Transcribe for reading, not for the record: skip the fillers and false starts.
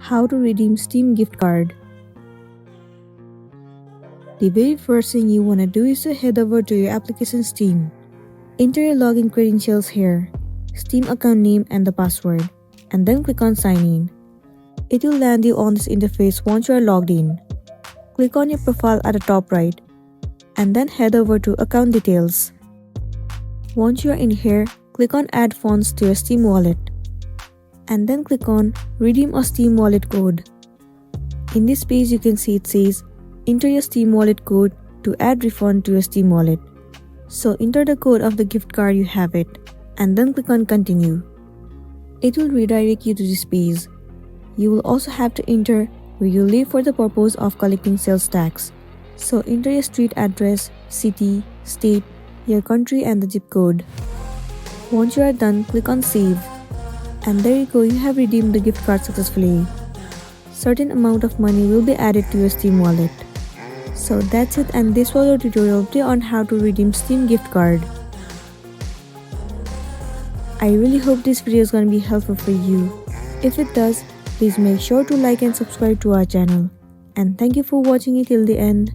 How to redeem Steam gift card. The very first thing you want to do is to head over to your application Steam. Enter your login credentials here, Steam account name and the password, and then click on sign in. It will land you on this interface once you are logged in. Click on your profile at the top right, and then head over to account details. Once you are in here, click on add funds to your Steam wallet, and then click on redeem a Steam wallet code. In this page you can see it says enter your Steam wallet code to add refund to your Steam wallet. So enter the code of the gift card you have it, and then click on continue. It will redirect you to this page. You will also have to enter where you live for the purpose of collecting sales tax. So enter your street address, city, state, your country and the zip code. Once you are done, click on save. And there you go, you have redeemed the gift card successfully. Certain amount of money will be added to your Steam wallet. So that's it, and this was our tutorial on how to redeem Steam gift card. I really hope this video is going to be helpful for you. If it does, please make sure to like and subscribe to our channel. And thank you for watching it till the end.